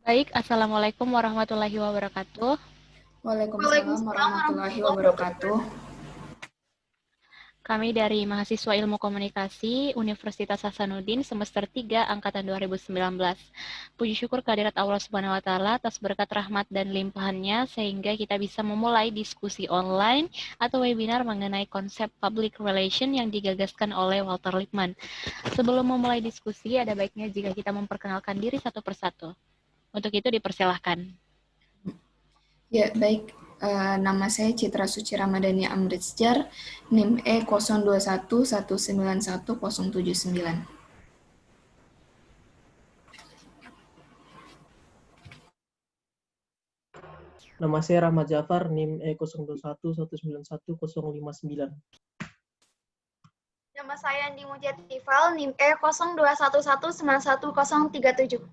Baik, Assalamualaikum warahmatullahi wabarakatuh. Waalaikumsalam warahmatullahi wabarakatuh. Kami dari mahasiswa Ilmu Komunikasi Universitas Hasanuddin semester 3 angkatan 2019. Puji syukur kehadirat Allah Subhanahu wa taala atas berkat rahmat dan limpahannya sehingga kita bisa memulai diskusi online atau webinar mengenai konsep public relation yang digagaskan oleh Walter Lippmann. Sebelum memulai diskusi, ada baiknya jika kita memperkenalkan diri satu persatu. Untuk itu dipersilahkan. Ya, baik. Nama saya Citra Suci Ramadhani Amritsjar, NIM E0211911079. Nama saya Rahmat Jafar, NIM E0211911059. Nama saya Andi Mujatifal, NIM E0211911037.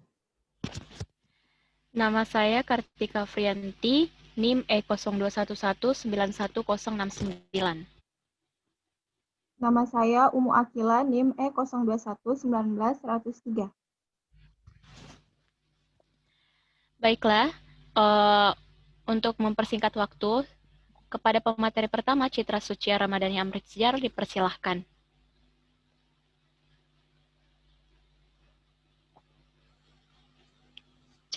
Nama saya Kartika Frianti, NIM E0211911069. Nama saya Umu Akila, NIM E0211910103. Baiklah, untuk mempersingkat waktu, kepada pemateri pertama, Citra Suci Ramadhani Amritsjar, dipersilahkan.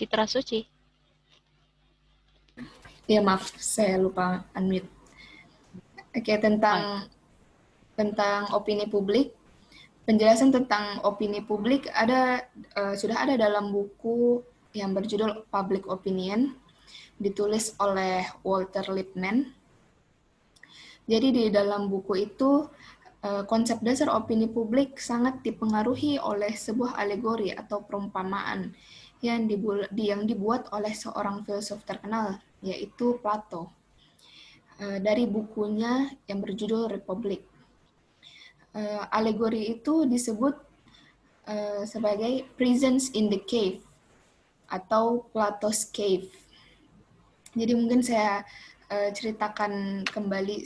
Citra Suci. Ya, maaf, saya lupa unmute. Oke, tentang opini publik. Penjelasan tentang opini publik sudah ada dalam buku yang berjudul Public Opinion, ditulis oleh Walter Lippmann. Jadi di dalam buku itu, konsep dasar opini publik sangat dipengaruhi oleh sebuah alegori atau perumpamaan yang dibuat oleh seorang filsuf terkenal, yaitu Plato, dari bukunya yang berjudul Republik. Alegori itu disebut sebagai Presence in the Cave atau Plato's Cave. Jadi mungkin saya ceritakan kembali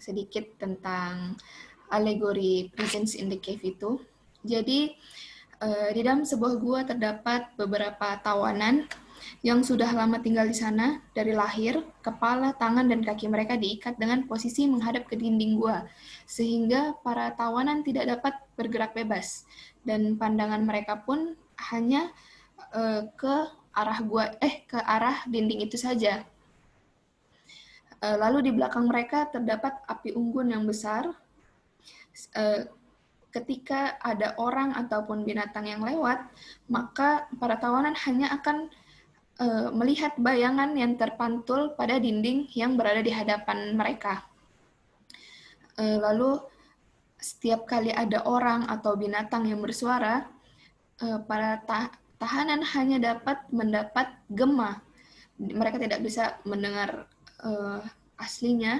sedikit tentang alegori Presence in the Cave itu. Jadi di dalam sebuah gua terdapat beberapa tawanan yang sudah lama tinggal di sana dari lahir. Kepala, tangan, dan kaki mereka diikat dengan posisi menghadap ke dinding gua, sehingga para tawanan tidak dapat bergerak bebas, dan pandangan mereka pun hanya ke arah dinding itu saja. Lalu di belakang mereka terdapat api unggun yang besar. Ketika ada orang ataupun binatang yang lewat, maka para tawanan hanya akan melihat bayangan yang terpantul pada dinding yang berada di hadapan mereka. Lalu setiap kali ada orang atau binatang yang bersuara, para tahanan hanya dapat mendapat gema. Mereka tidak bisa mendengar aslinya,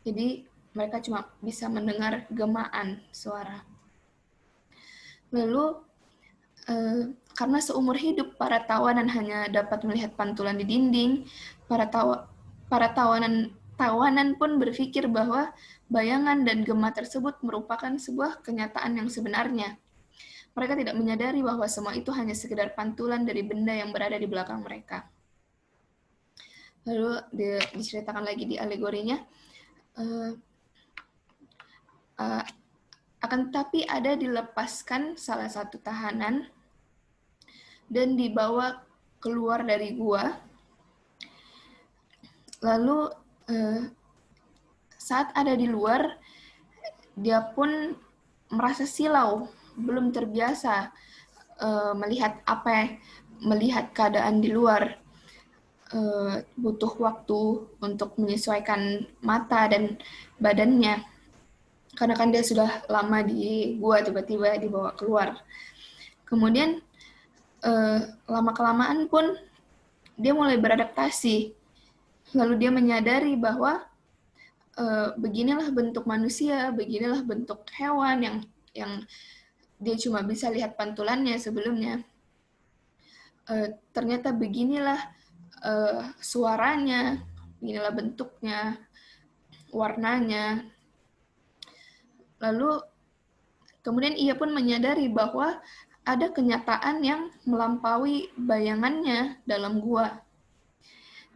jadi mereka cuma bisa mendengar gemaan suara. Lalu karena seumur hidup para tawanan hanya dapat melihat pantulan di dinding, para tawanan pun berpikir bahwa bayangan dan gema tersebut merupakan sebuah kenyataan yang sebenarnya. Mereka tidak menyadari bahwa semua itu hanya sekedar pantulan dari benda yang berada di belakang mereka. Lalu diceritakan lagi di alegorinya, akan tetapi ada dilepaskan salah satu tahanan dan dibawa keluar dari gua. Lalu saat ada di luar, dia pun merasa silau, belum terbiasa melihat keadaan di luar. Butuh waktu untuk menyesuaikan mata dan badannya, karena kan dia sudah lama di gua, tiba-tiba dibawa keluar. Kemudian lama-kelamaan pun dia mulai beradaptasi. Lalu dia menyadari bahwa beginilah bentuk manusia, beginilah bentuk hewan yang dia cuma bisa lihat pantulannya sebelumnya. Ternyata beginilah suaranya, beginilah bentuknya, warnanya. Lalu kemudian ia pun menyadari bahwa ada kenyataan yang melampaui bayangannya dalam gua.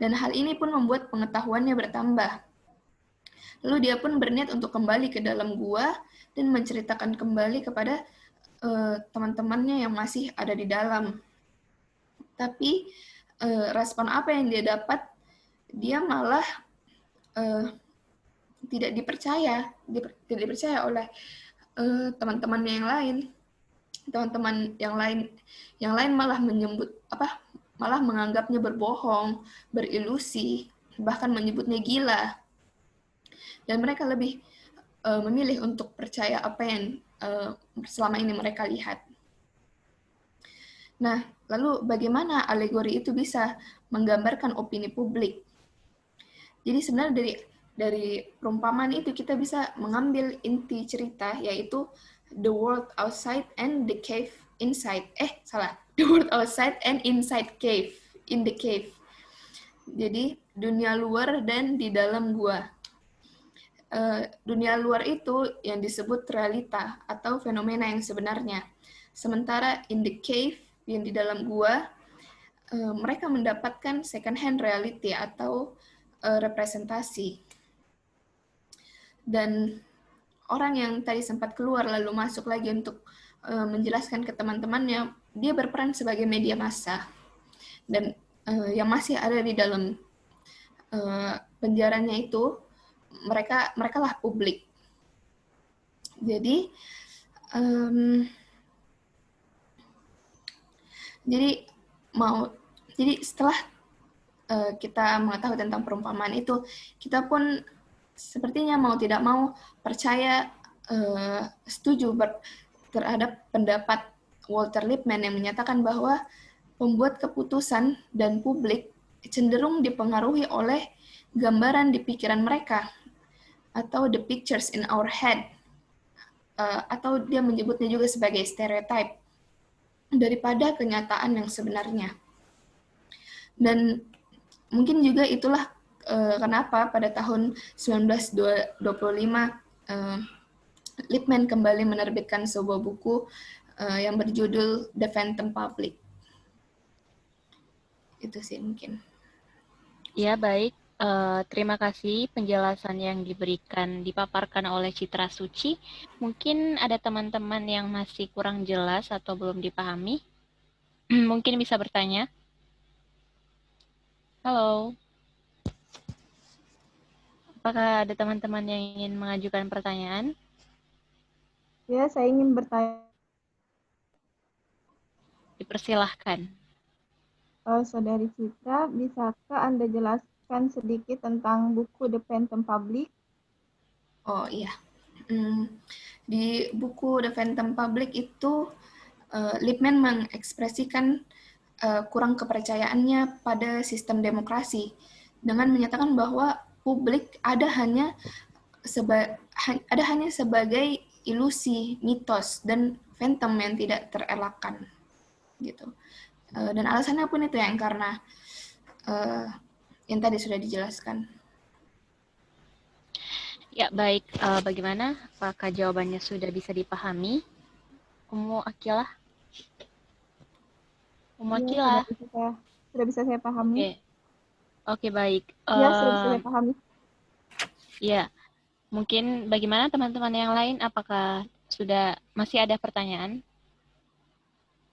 Dan hal ini pun membuat pengetahuannya bertambah. Lalu dia pun berniat untuk kembali ke dalam gua dan menceritakan kembali kepada teman-temannya yang masih ada di dalam. Tapi respon apa yang dia dapat? Dia malah tidak dipercaya oleh teman-temannya yang lain. Teman-teman yang lain malah malah menganggapnya berbohong, berilusi, bahkan menyebutnya gila. Dan mereka lebih memilih untuk percaya apa yang selama ini mereka lihat. Nah, lalu bagaimana alegori itu bisa menggambarkan opini publik? Jadi sebenarnya dari perumpamaan itu kita bisa mengambil inti cerita, yaitu the world outside and the cave inside. The world outside and inside cave, in the cave. Jadi dunia luar dan di dalam gua. Dunia luar itu yang disebut realita atau fenomena yang sebenarnya. Sementara in the cave, yang di dalam gua, mereka mendapatkan second hand reality atau representasi. Dan orang yang tadi sempat keluar lalu masuk lagi untuk menjelaskan ke teman-temannya, dia berperan sebagai media massa. Dan yang masih ada di dalam penjaranya itu, mereka lah publik. Jadi setelah kita mengetahui tentang perumpamaan itu, kita pun sepertinya mau tidak mau percaya, setuju terhadap pendapat Walter Lippmann yang menyatakan bahwa pembuat keputusan dan publik cenderung dipengaruhi oleh gambaran di pikiran mereka, atau the pictures in our head, atau dia menyebutnya juga sebagai stereotype, daripada kenyataan yang sebenarnya. Dan mungkin juga itulah kenapa pada tahun 1925 Lippmann kembali menerbitkan sebuah buku yang berjudul The Phantom Public. Itu sih mungkin. Ya, baik. Terima kasih penjelasan yang dipaparkan oleh Citra Suci. Mungkin ada teman-teman yang masih kurang jelas atau belum dipahami. Mungkin bisa bertanya. Halo. Apakah ada teman-teman yang ingin mengajukan pertanyaan? Ya, saya ingin bertanya. Dipersilahkan. Saudari Citra, bisakah Anda jelaskan sedikit tentang buku The Phantom Public? Oh iya. Di buku The Phantom Public itu Lippmann mengekspresikan kurang kepercayaannya pada sistem demokrasi dengan menyatakan bahwa publik ada hanya sebagai ilusi, mitos, dan phantom yang tidak terelakkan, gitu. Dan alasannya pun itu yang karena yang tadi sudah dijelaskan. Ya, baik. Bagaimana? Apakah jawabannya sudah bisa dipahami? Umu Akilah? Ya, sudah bisa saya pahami. Oke, baik. Ya, sudah bisa saya pahami. Ya, mungkin bagaimana teman-teman yang lain? Apakah masih ada pertanyaan?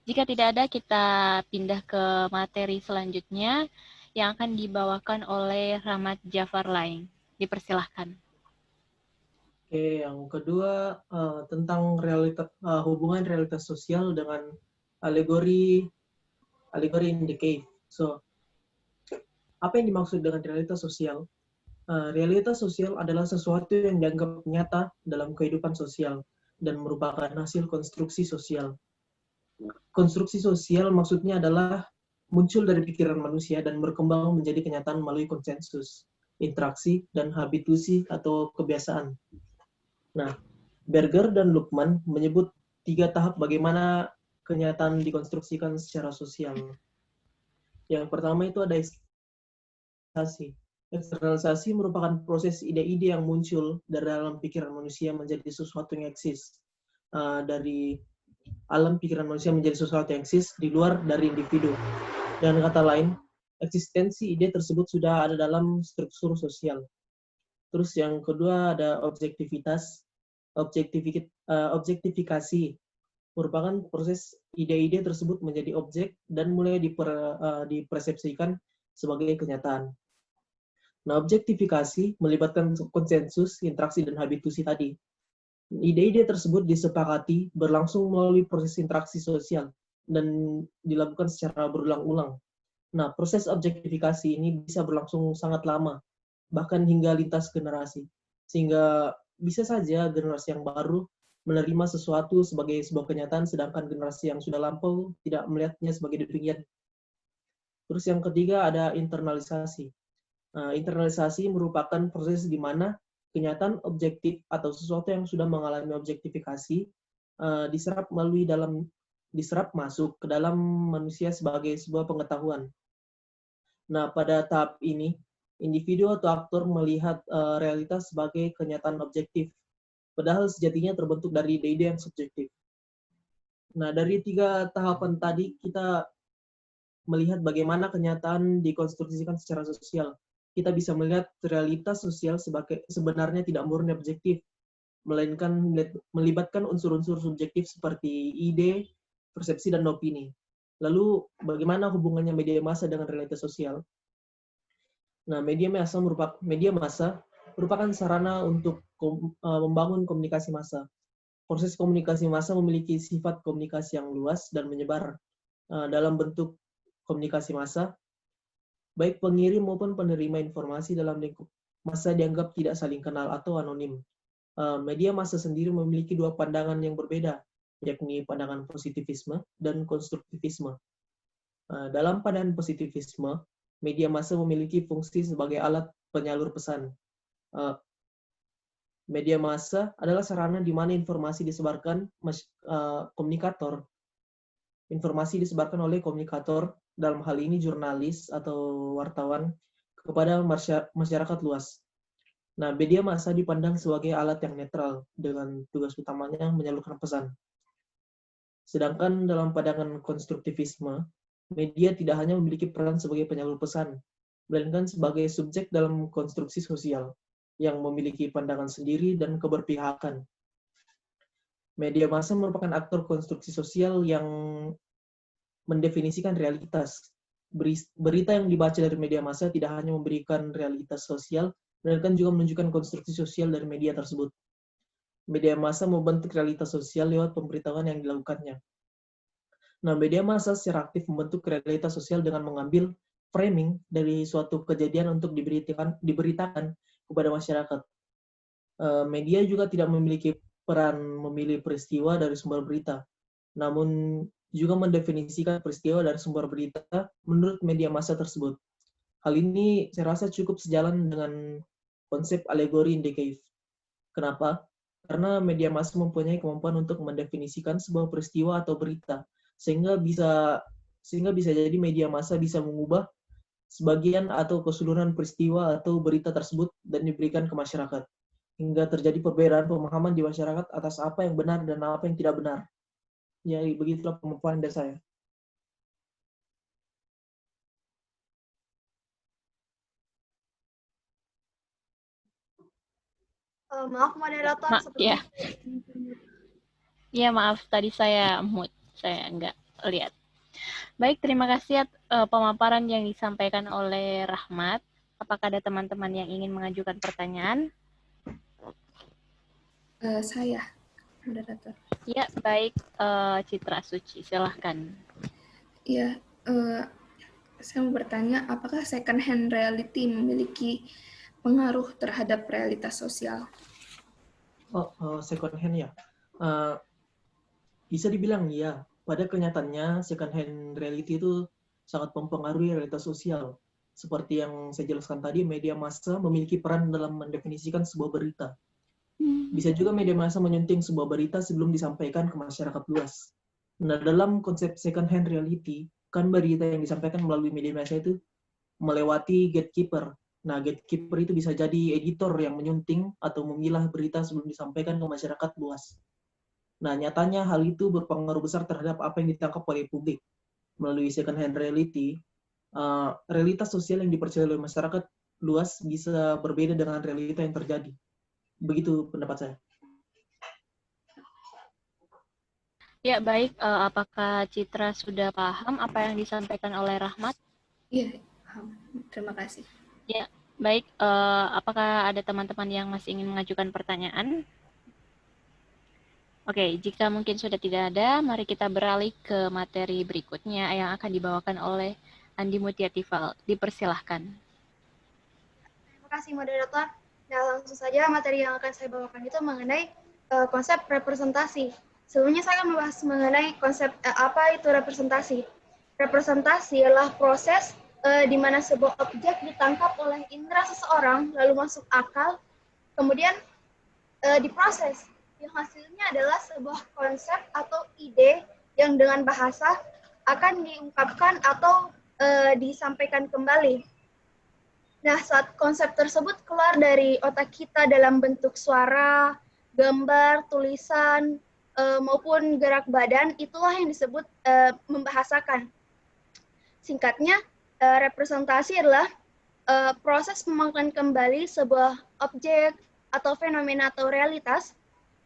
Jika tidak ada, kita pindah ke materi selanjutnya yang akan dibawakan oleh Rahmat Jafar Laing. Dipersilahkan. Oke, yang kedua tentang hubungan realitas sosial dengan alegori in the cave. So, apa yang dimaksud dengan realitas sosial? Realitas sosial adalah sesuatu yang dianggap nyata dalam kehidupan sosial dan merupakan hasil konstruksi sosial. Konstruksi sosial maksudnya adalah muncul dari pikiran manusia dan berkembang menjadi kenyataan melalui konsensus, interaksi, dan habituasi atau kebiasaan. Nah, Berger dan Luckman menyebut 3 tahap bagaimana kenyataan dikonstruksikan secara sosial. Yang pertama itu ada eksternalisasi. Eksternalisasi merupakan proses ide-ide yang muncul dari dalam pikiran manusia menjadi sesuatu yang eksis. Dari alam pikiran manusia menjadi sesuatu yang eksis di luar dari individu. Dengan kata lain, eksistensi ide tersebut sudah ada dalam struktur sosial. Terus yang kedua ada objektivitas. Objektifikasi merupakan proses ide-ide tersebut menjadi objek dan mulai dipersepsikan sebagai kenyataan. Nah, objektifikasi melibatkan konsensus, interaksi, dan habituasi tadi. Ide-ide tersebut disepakati berlangsung melalui proses interaksi sosial dan dilakukan secara berulang-ulang. Nah, proses objektifikasi ini bisa berlangsung sangat lama, bahkan hingga lintas generasi. Sehingga bisa saja generasi yang baru menerima sesuatu sebagai sebuah kenyataan, sedangkan generasi yang sudah lampau tidak melihatnya sebagai demikian. Terus yang ketiga ada internalisasi. Nah, internalisasi merupakan proses di mana kenyataan objektif atau sesuatu yang sudah mengalami objektifikasi diserap masuk ke dalam manusia sebagai sebuah pengetahuan. Nah, pada tahap ini, individu atau aktor melihat realitas sebagai kenyataan objektif, padahal sejatinya terbentuk dari ide-ide yang subjektif. Nah, dari 3 tahapan tadi, kita melihat bagaimana kenyataan dikonstruksikan secara sosial. Kita bisa melihat realitas sosial sebenarnya tidak murni objektif, melainkan melibatkan unsur-unsur subjektif seperti ide, persepsi, dan opini. Lalu, bagaimana hubungannya media massa dengan realitas sosial? Nah, media massa merupakan sarana untuk membangun komunikasi massa. Proses komunikasi massa memiliki sifat komunikasi yang luas dan menyebar dalam bentuk komunikasi massa. Baik pengirim maupun penerima informasi dalam lingkup massa dianggap tidak saling kenal atau anonim. Media massa sendiri memiliki 2 pandangan yang berbeda, yakni pandangan positivisme dan konstruktivisme. Dalam pandangan positivisme, media massa memiliki fungsi sebagai alat penyalur pesan. Media massa adalah sarana di mana informasi disebarkan informasi disebarkan oleh komunikator, dalam hal ini jurnalis atau wartawan, kepada masyarakat luas. Nah, media massa dipandang sebagai alat yang netral dengan tugas utamanya menyalurkan pesan. Sedangkan dalam pandangan konstruktivisme, media tidak hanya memiliki peran sebagai penyalur pesan, melainkan sebagai subjek dalam konstruksi sosial yang memiliki pandangan sendiri dan keberpihakan. Media massa merupakan aktor konstruksi sosial yang mendefinisikan realitas. Berita yang dibaca dari media massa tidak hanya memberikan realitas sosial, melainkan juga menunjukkan konstruksi sosial dari media tersebut. Media massa membentuk realitas sosial lewat pemberitahuan yang dilakukannya. Nah, media massa secara aktif membentuk realitas sosial dengan mengambil framing dari suatu kejadian untuk diberitakan kepada masyarakat. Media juga tidak memiliki peran memilih peristiwa dari sumber berita, namun juga mendefinisikan peristiwa dari sumber berita menurut media massa tersebut. Hal ini saya rasa cukup sejalan dengan konsep alegori in the cave. Kenapa? Karena media massa mempunyai kemampuan untuk mendefinisikan sebuah peristiwa atau berita, sehingga bisa jadi media massa bisa mengubah sebagian atau keseluruhan peristiwa atau berita tersebut dan diberikan ke masyarakat, hingga terjadi perbedaan pemahaman di masyarakat atas apa yang benar dan apa yang tidak benar. Ya, begitulah pemaparan dari saya. Maaf moderator, ya. Ya, maaf tadi saya mute, saya nggak lihat. Baik, terima kasih pemaparan yang disampaikan oleh Rahmat. Apakah ada teman-teman yang ingin mengajukan pertanyaan? Saya, moderator. Ya, baik, Citra Suci, silahkan. Ya, saya mau bertanya, apakah second hand reality memiliki pengaruh terhadap realitas sosial? Second hand ya. Bisa dibilang ya. Pada kenyataannya, second hand reality itu sangat mempengaruhi realitas sosial. Seperti yang saya jelaskan tadi, media massa memiliki peran dalam mendefinisikan sebuah berita. Bisa juga media massa menyunting sebuah berita sebelum disampaikan ke masyarakat luas. Nah, dalam konsep second hand reality, kan berita yang disampaikan melalui media massa itu melewati gatekeeper. Nah, gatekeeper itu bisa jadi editor yang menyunting atau memilah berita sebelum disampaikan ke masyarakat luas. Nah, nyatanya hal itu berpengaruh besar terhadap apa yang ditangkap oleh publik. Melalui second hand reality, realitas sosial yang dipercaya oleh masyarakat luas bisa berbeda dengan realita yang terjadi. Begitu pendapat saya. Ya, baik. Apakah Citra sudah paham apa yang disampaikan oleh Rahmat? Iya, paham. Terima kasih. Ya, baik. Apakah ada teman-teman yang masih ingin mengajukan pertanyaan? Oke, jika mungkin sudah tidak ada, mari kita beralih ke materi berikutnya yang akan dibawakan oleh Andi Mutia-Tifal. Dipersilahkan. Terima kasih moderator. Nah, langsung saja materi yang akan saya bawakan itu mengenai konsep representasi. Sebelumnya saya akan membahas mengenai konsep apa itu representasi. Representasi adalah proses di mana sebuah objek ditangkap oleh indera seseorang, lalu masuk akal, kemudian diproses. Yang hasilnya adalah sebuah konsep atau ide yang dengan bahasa akan diungkapkan atau disampaikan kembali. Nah, saat konsep tersebut keluar dari otak kita dalam bentuk suara, gambar, tulisan, maupun gerak badan, itulah yang disebut membahasakan. Singkatnya, representasi adalah proses memaknai kembali sebuah objek atau fenomena atau realitas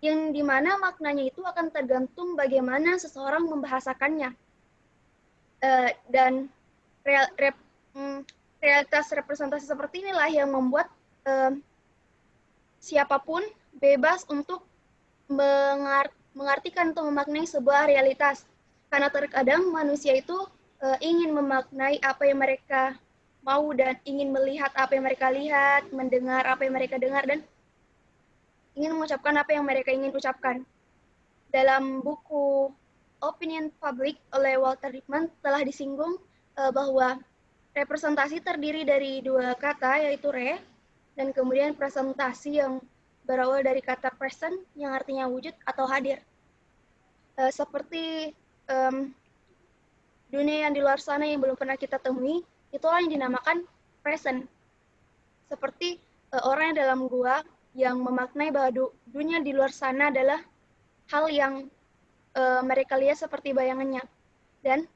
yang dimana maknanya itu akan tergantung bagaimana seseorang membahasakannya. Dan realitas representasi seperti inilah yang membuat siapapun bebas untuk mengartikan atau memaknai sebuah realitas. Karena terkadang manusia itu ingin memaknai apa yang mereka mau dan ingin melihat apa yang mereka lihat, mendengar apa yang mereka dengar, dan ingin mengucapkan apa yang mereka ingin ucapkan. Dalam buku Opinion Public oleh Walter Lippmann telah disinggung bahwa representasi terdiri dari dua kata, yaitu re, dan kemudian presentasi yang berawal dari kata present, yang artinya wujud atau hadir. Seperti dunia yang di luar sana yang belum pernah kita temui, itulah yang dinamakan present. Seperti orang yang dalam gua yang memaknai bahwa dunia di luar sana adalah hal yang mereka lihat seperti bayangannya. Dan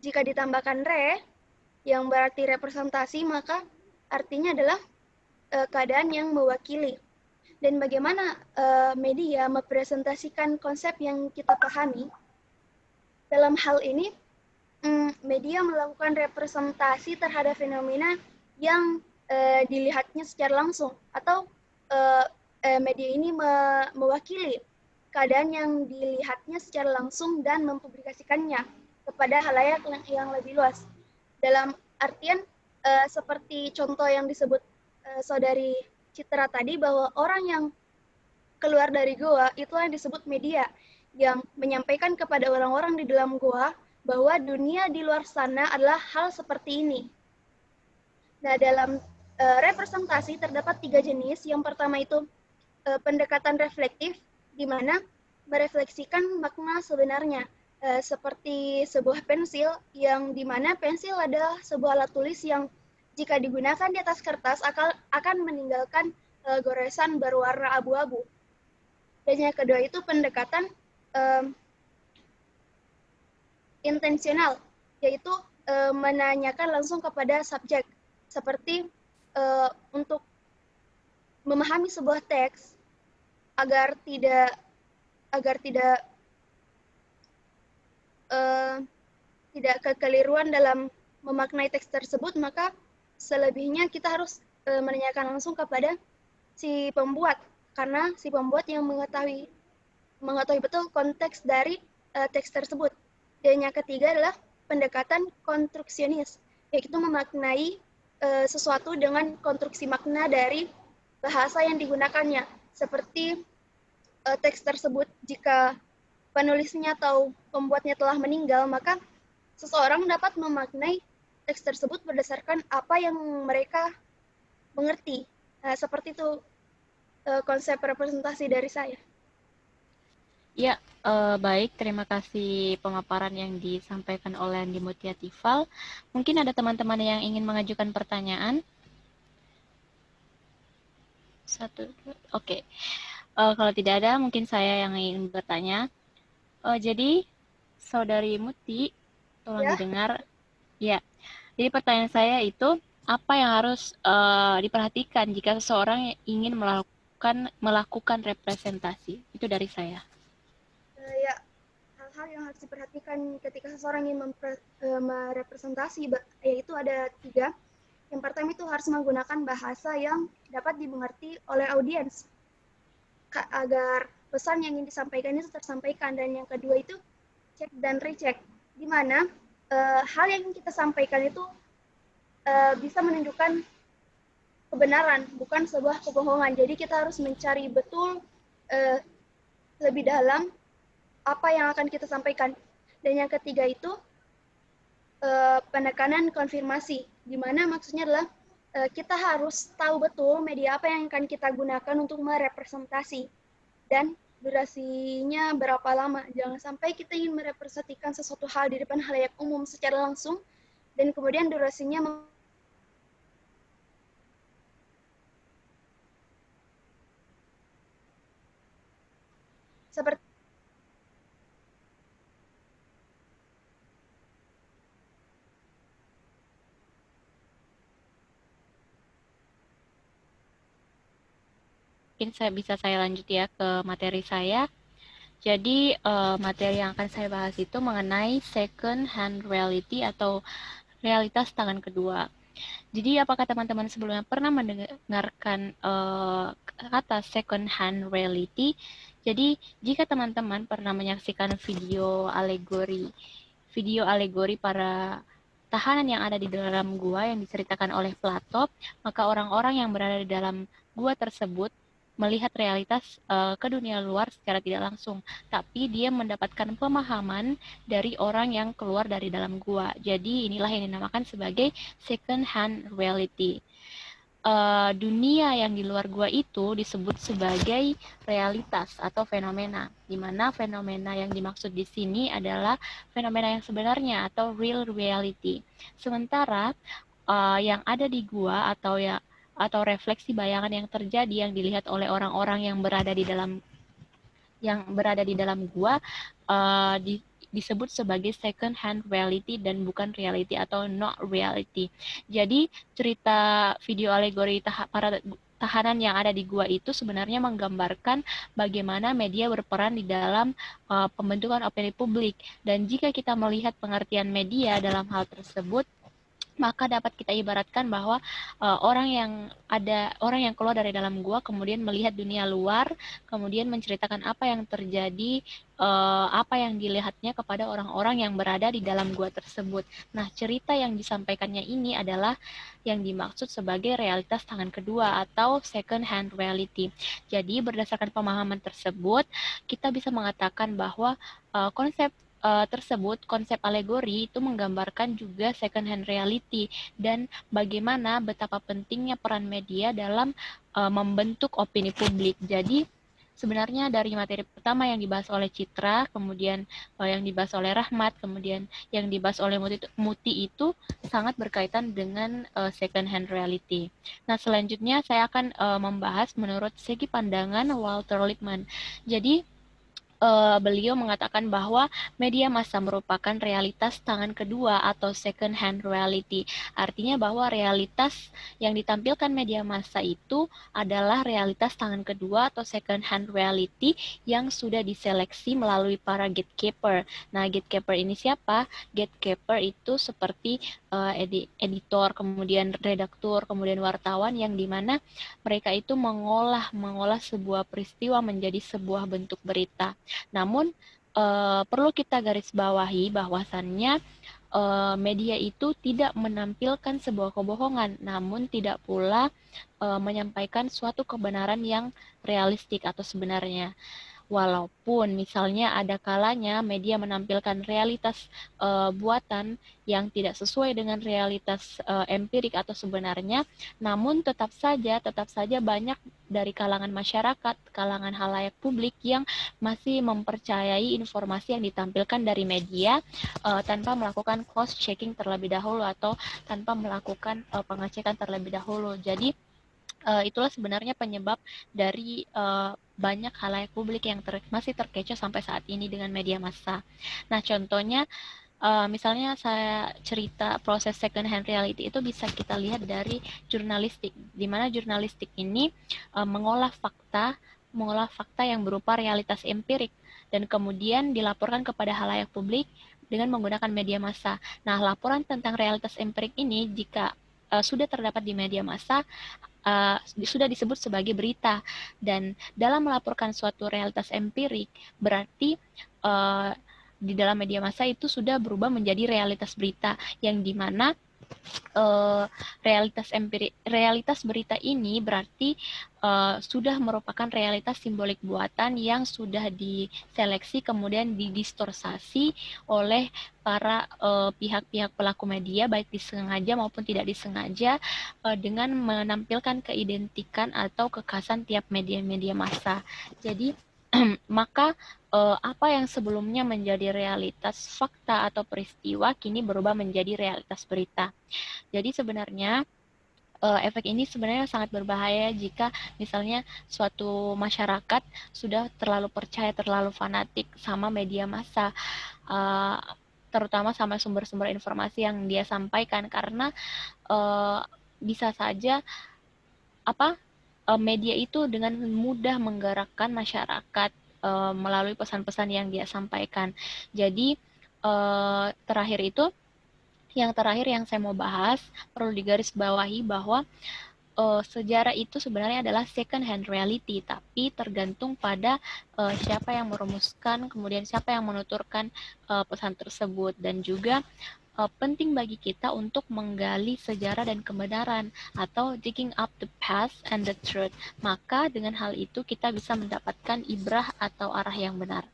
jika ditambahkan re, yang berarti representasi, maka artinya adalah keadaan yang mewakili. Dan bagaimana media mempresentasikan konsep yang kita pahami, dalam hal ini media melakukan representasi terhadap fenomena yang dilihatnya secara langsung, atau media ini mewakili keadaan yang dilihatnya secara langsung dan mempublikasikannya kepada halayak yang lebih luas. Dalam artian seperti contoh yang disebut saudari Citra tadi, bahwa orang yang keluar dari goa itu yang disebut media yang menyampaikan kepada orang-orang di dalam goa bahwa dunia di luar sana adalah hal seperti ini. Nah, dalam representasi terdapat 3 jenis. Yang pertama itu pendekatan reflektif, di mana merefleksikan makna sebenarnya. Seperti sebuah pensil, yang dimana pensil adalah sebuah alat tulis yang jika digunakan di atas kertas akan meninggalkan goresan berwarna abu-abu. Dan yang kedua itu pendekatan intensional, yaitu menanyakan langsung kepada subjek, seperti untuk memahami sebuah teks agar tidak kekeliruan dalam memaknai teks tersebut, maka selebihnya kita harus menanyakan langsung kepada si pembuat, karena si pembuat yang mengetahui betul konteks dari teks tersebut. Dan yang ketiga adalah pendekatan konstruksionis, yaitu memaknai sesuatu dengan konstruksi makna dari bahasa yang digunakannya. Seperti teks tersebut, jika penulisnya atau pembuatnya telah meninggal, maka seseorang dapat memaknai teks tersebut berdasarkan apa yang mereka mengerti. Seperti itu konsep representasi dari saya. Ya, baik. Terima kasih pemaparan yang disampaikan oleh Andi Mutia-Tifal. Mungkin ada teman-teman yang ingin mengajukan pertanyaan. Oke. Kalau tidak ada, mungkin saya yang ingin bertanya. Jadi, Saudari Muti, tolong Ya. didengar. Ya, jadi pertanyaan saya itu, apa yang harus diperhatikan jika seseorang ingin melakukan representasi? Itu dari saya. Ya, hal-hal yang harus diperhatikan ketika seseorang ingin merepresentasi, yaitu ada 3. Yang pertama itu harus menggunakan bahasa yang dapat dimengerti oleh audiens, agar pesan yang ingin disampaikan itu tersampaikan. Dan yang kedua itu cek dan recheck, di mana hal yang kita sampaikan itu bisa menunjukkan kebenaran, bukan sebuah kebohongan. Jadi kita harus mencari betul lebih dalam apa yang akan kita sampaikan. Dan yang ketiga itu penekanan konfirmasi, di mana maksudnya adalah kita harus tahu betul media apa yang akan kita gunakan untuk merepresentasi dan durasinya berapa lama. Jangan sampai kita ingin merepresentasikan sesuatu hal di depan halayak umum secara langsung dan kemudian durasinya seperti Mungkin saya lanjut ya ke materi saya. Jadi materi yang akan saya bahas itu mengenai second hand reality atau realitas tangan kedua. Jadi apakah teman-teman sebelumnya pernah mendengarkan kata second hand reality? Jadi jika teman-teman pernah menyaksikan video alegori para tahanan yang ada di dalam gua yang diceritakan oleh Plato, maka orang-orang yang berada di dalam gua tersebut melihat realitas ke dunia luar secara tidak langsung, tapi dia mendapatkan pemahaman dari orang yang keluar dari dalam gua. Jadi inilah yang dinamakan sebagai second hand reality. Dunia yang di luar gua itu disebut sebagai realitas atau fenomena, di mana fenomena yang dimaksud di sini adalah fenomena yang sebenarnya atau real reality. Sementara yang ada di gua atau refleksi bayangan yang terjadi yang dilihat oleh orang-orang yang berada di dalam gua disebut sebagai second hand reality dan bukan reality atau not reality. Jadi cerita video alegori para tahanan yang ada di gua itu sebenarnya menggambarkan bagaimana media berperan di dalam pembentukan opini publik. Dan jika kita melihat pengertian media dalam hal tersebut, maka dapat kita ibaratkan bahwa orang yang keluar dari dalam gua kemudian melihat dunia luar, kemudian menceritakan apa yang terjadi, apa yang dilihatnya kepada orang-orang yang berada di dalam gua tersebut. Nah, cerita yang disampaikannya ini adalah yang dimaksud sebagai realitas tangan kedua atau second hand reality. Jadi berdasarkan pemahaman tersebut, kita bisa mengatakan bahwa konsep alegori itu menggambarkan juga second hand reality dan bagaimana betapa pentingnya peran media dalam membentuk opini publik. Jadi sebenarnya dari materi pertama yang dibahas oleh Citra, kemudian yang dibahas oleh Rahmat, kemudian yang dibahas oleh Muti itu sangat berkaitan dengan second hand reality. Nah, selanjutnya saya akan membahas menurut segi pandangan Walter Lippmann. Jadi beliau mengatakan bahwa media massa merupakan realitas tangan kedua atau second hand reality. Artinya bahwa realitas yang ditampilkan media massa itu adalah realitas tangan kedua atau second hand reality yang sudah diseleksi melalui para gatekeeper. Nah, gatekeeper ini siapa? Gatekeeper itu seperti editor, kemudian redaktur, kemudian wartawan yang dimana mereka itu mengolah sebuah peristiwa menjadi sebuah bentuk berita. Namun perlu kita garis bawahi bahwasannya media itu tidak menampilkan sebuah kebohongan, namun tidak pula menyampaikan suatu kebenaran yang realistik atau sebenarnya. Walaupun misalnya ada kalanya media menampilkan realitas buatan yang tidak sesuai dengan realitas empirik atau sebenarnya, namun tetap saja banyak dari kalangan masyarakat, kalangan halayak publik yang masih mempercayai informasi yang ditampilkan dari media tanpa melakukan cross checking terlebih dahulu atau tanpa melakukan pengecekan terlebih dahulu. Jadi itulah sebenarnya penyebab dari banyak khalayak publik yang masih terkecoh sampai saat ini dengan media massa. Nah, contohnya misalnya saya cerita proses second hand reality itu bisa kita lihat dari jurnalistik, di mana jurnalistik ini mengolah fakta yang berupa realitas empirik dan kemudian dilaporkan kepada khalayak publik dengan menggunakan media massa. Nah, laporan tentang realitas empirik ini jika sudah terdapat di media massa sudah disebut sebagai berita, dan dalam melaporkan suatu realitas empirik berarti di dalam media massa itu sudah berubah menjadi realitas berita, yang dimana realitas berita ini berarti sudah merupakan realitas simbolik buatan yang sudah diseleksi kemudian didistorsasi oleh para pihak-pihak pelaku media, baik disengaja maupun tidak disengaja, dengan menampilkan keidentikan atau kekhasan tiap media-media massa. Jadi maka apa yang sebelumnya menjadi realitas fakta atau peristiwa kini berubah menjadi realitas berita. Jadi sebenarnya efek ini sebenarnya sangat berbahaya jika misalnya suatu masyarakat sudah terlalu percaya, terlalu fanatik sama media massa, terutama sama sumber-sumber informasi yang dia sampaikan, karena bisa saja media itu dengan mudah menggerakkan masyarakat melalui pesan-pesan yang dia sampaikan. Jadi yang terakhir yang saya mau bahas, perlu digarisbawahi bahwa sejarah itu sebenarnya adalah second hand reality, tapi tergantung pada siapa yang merumuskan, kemudian siapa yang menuturkan pesan tersebut, dan juga penting bagi kita untuk menggali sejarah dan kebenaran atau digging up the past and the truth. Maka dengan hal itu kita bisa mendapatkan ibrah atau arah yang benar.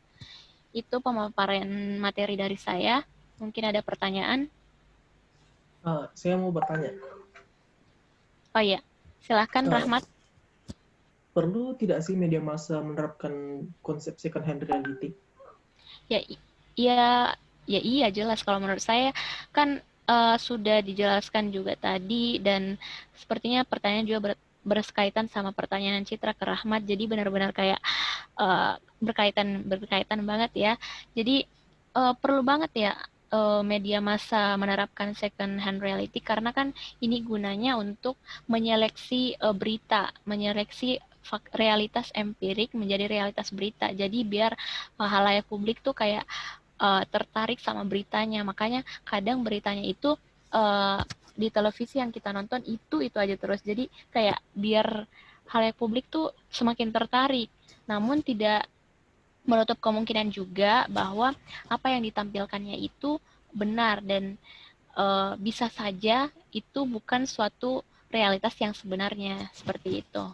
Itu pemaparan materi dari saya. Mungkin ada pertanyaan? Saya mau bertanya. Oh iya, silakan Rahmat. Perlu tidak sih media massa menerapkan konsep second hand reality? Iya jelas, kalau menurut saya kan sudah dijelaskan juga tadi, dan sepertinya pertanyaan juga berkaitan sama pertanyaan Citra ke Rahmat, jadi benar-benar kayak berkaitan banget ya. Jadi perlu banget ya media massa menerapkan second hand reality, karena kan ini gunanya untuk menyeleksi berita, menyeleksi realitas empirik menjadi realitas berita. Jadi biar khalayak publik tuh kayak tertarik sama beritanya. Makanya kadang beritanya itu di televisi yang kita nonton itu aja terus. Jadi kayak biar khalayak publik tuh semakin tertarik. Namun tidak menutup kemungkinan juga bahwa apa yang ditampilkannya itu benar, dan bisa saja itu bukan suatu realitas yang sebenarnya, seperti itu.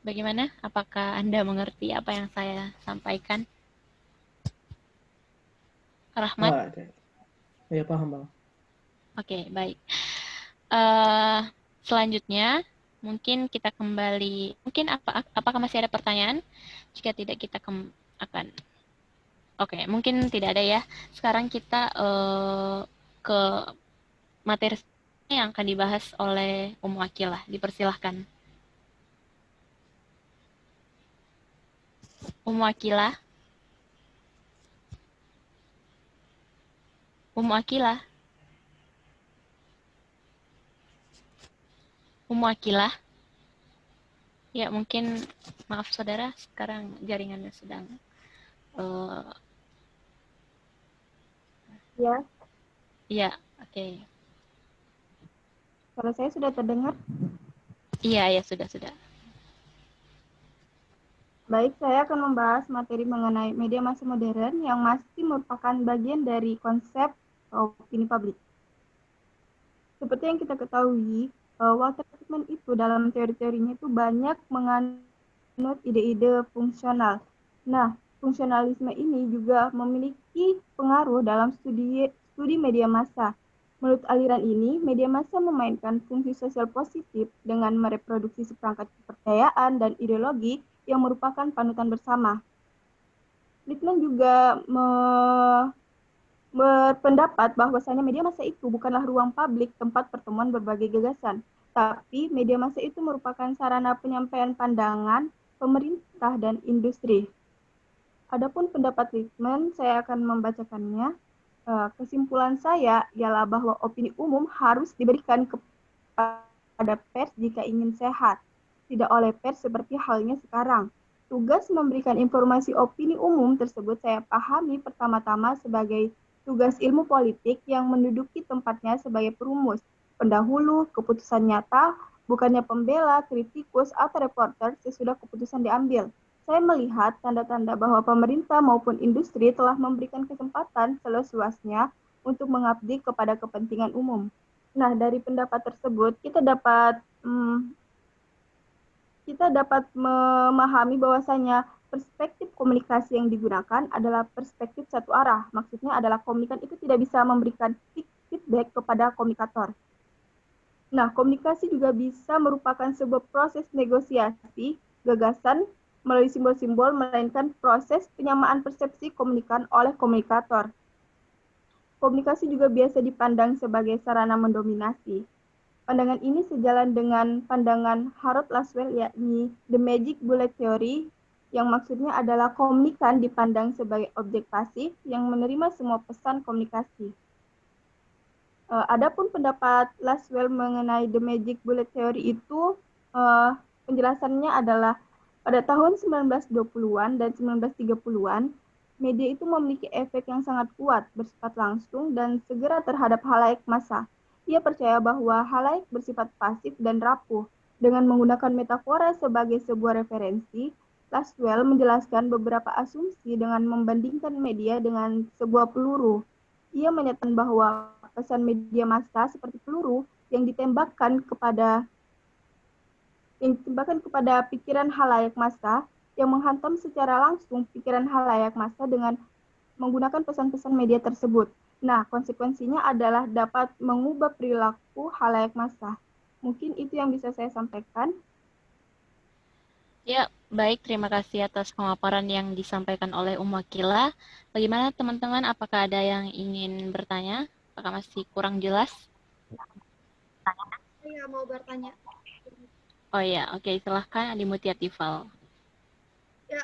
Bagaimana? Apakah Anda mengerti apa yang saya sampaikan? Rahmat? Ya, paham, Bang. Oke, baik. Selanjutnya, mungkin kita kembali. Mungkin apakah masih ada pertanyaan? Jika tidak, kita akan. Oke, mungkin tidak ada ya. Sekarang kita ke materi yang akan dibahas oleh Akilah. Dipersilahkan. Akilah. Akilah. Akilah. Ya, mungkin maaf saudara, sekarang jaringannya sedang Ya. Iya, oke. Kalau saya sudah terdengar? Iya, sudah. Baik, saya akan membahas materi mengenai media massa modern yang masih merupakan bagian dari konsep opini publik. Seperti yang kita ketahui, Walter Lippmann itu dalam teori-teorinya itu banyak menganut ide-ide fungsional. Nah, fungsionalisme ini juga memiliki pengaruh dalam studi media massa. Menurut aliran ini, media massa memainkan fungsi sosial positif dengan mereproduksi seperangkat kepercayaan dan ideologi yang merupakan panutan bersama. Lippmann juga berpendapat bahwasanya media massa itu bukanlah ruang publik tempat pertemuan berbagai gagasan, tapi media massa itu merupakan sarana penyampaian pandangan pemerintah dan industri. Adapun pendapat Lichtman, saya akan membacakannya. Kesimpulan saya ialah bahwa opini umum harus diberikan kepada pers jika ingin sehat, tidak oleh pers seperti halnya sekarang. Tugas memberikan informasi opini umum tersebut saya pahami pertama-tama sebagai tugas ilmu politik yang menduduki tempatnya sebagai perumus, pendahulu keputusan nyata, bukannya pembela, kritikus, atau reporter sesudah keputusan diambil. Saya melihat tanda-tanda bahwa pemerintah maupun industri telah memberikan kesempatan seluas-luasnya untuk mengabdi kepada kepentingan umum. Nah, dari pendapat tersebut kita dapat memahami bahwasanya perspektif komunikasi yang digunakan adalah perspektif satu arah. Maksudnya adalah komunikan itu tidak bisa memberikan feedback kepada komunikator. Nah, komunikasi juga bisa merupakan sebuah proses negosiasi gagasan melalui simbol-simbol, melainkan proses penyamaan persepsi komunikan oleh komunikator. Komunikasi juga biasa dipandang sebagai sarana mendominasi. Pandangan ini sejalan dengan pandangan Harold Laswell, yakni The Magic Bullet Theory, yang maksudnya adalah komunikan dipandang sebagai objek pasif yang menerima semua pesan komunikasi. Adapun pendapat Laswell mengenai The Magic Bullet Theory itu, penjelasannya adalah pada tahun 1920-an dan 1930-an, media itu memiliki efek yang sangat kuat, bersifat langsung dan segera terhadap halayak massa. Ia percaya bahwa halayak bersifat pasif dan rapuh. Dengan menggunakan metafora sebagai sebuah referensi, Laswell menjelaskan beberapa asumsi dengan membandingkan media dengan sebuah peluru. Ia menyatakan bahwa pesan media massa seperti peluru yang ditembakkan kepada pikiran halayak massa yang menghantam secara langsung pikiran halayak massa dengan menggunakan pesan-pesan media tersebut. Nah, konsekuensinya adalah dapat mengubah perilaku halayak massa. Mungkin itu yang bisa saya sampaikan. Ya, baik. Terima kasih atas pemaparan yang disampaikan oleh Wakila. Bagaimana teman-teman? Apakah ada yang ingin bertanya? Apakah masih kurang jelas? Saya mau bertanya. Oh ya, oke. Silahkan Adi Mutia Tifal. Ya,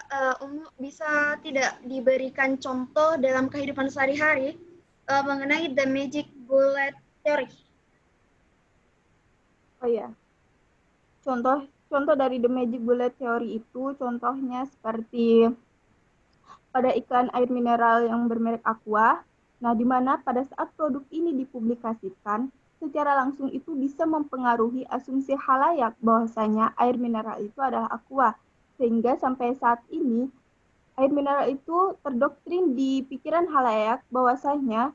bisa tidak diberikan contoh dalam kehidupan sehari-hari mengenai The Magic Bullet Theory? Oh ya, contoh dari The Magic Bullet Theory itu contohnya seperti pada iklan air mineral yang bermerek Aqua. Nah, di mana pada saat produk ini dipublikasikan, secara langsung itu bisa mempengaruhi asumsi halayak bahwasanya air mineral itu adalah Aqua. Sehingga sampai saat ini, air mineral itu terdoktrin di pikiran halayak bahwasanya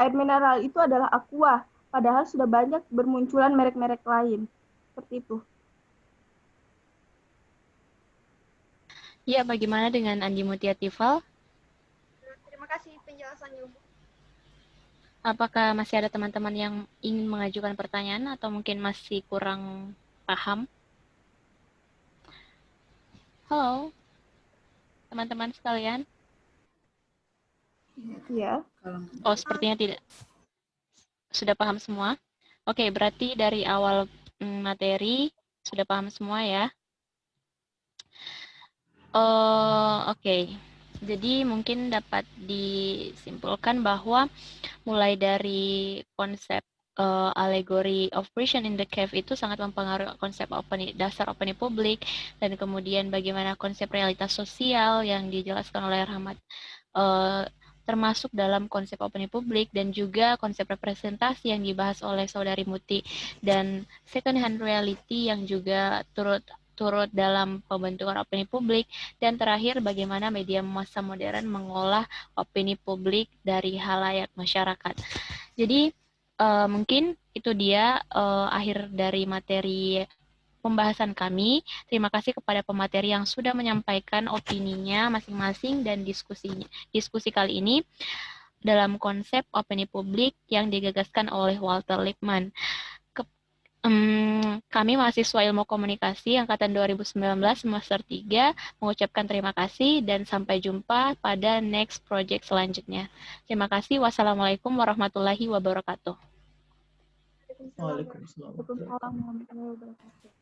air mineral itu adalah Aqua, padahal sudah banyak bermunculan merek-merek lain. Seperti itu. Ya, bagaimana dengan Andi Mutia Tifal? Terima kasih penjelasannya, Bu. Apakah masih ada teman-teman yang ingin mengajukan pertanyaan atau mungkin masih kurang paham? Halo, teman-teman sekalian. Iya. Oh, sepertinya tidak. Sudah paham semua? Oke, berarti dari awal materi sudah paham semua ya? Oke. Jadi mungkin dapat disimpulkan bahwa mulai dari konsep alegori of Vision in the Cave itu sangat mempengaruhi konsep dasar opini publik, dan kemudian bagaimana konsep realitas sosial yang dijelaskan oleh Rahmat termasuk dalam konsep opini publik, dan juga konsep representasi yang dibahas oleh Saudari Muti, dan second hand reality yang juga turut dalam pembentukan opini publik, dan terakhir bagaimana media massa modern mengolah opini publik dari halayak masyarakat. Jadi mungkin itu dia akhir dari materi pembahasan kami. Terima kasih kepada pemateri yang sudah menyampaikan opininya masing-masing dan diskusi kali ini dalam konsep opini publik yang digagaskan oleh Walter Lippmann. Kami mahasiswa Ilmu Komunikasi angkatan 2019 semester 3 mengucapkan terima kasih dan sampai jumpa pada next project selanjutnya. Terima kasih. Wassalamualaikum warahmatullahi wabarakatuh. Waalaikumsalam. Waalaikumsalam warahmatullahi wabarakatuh.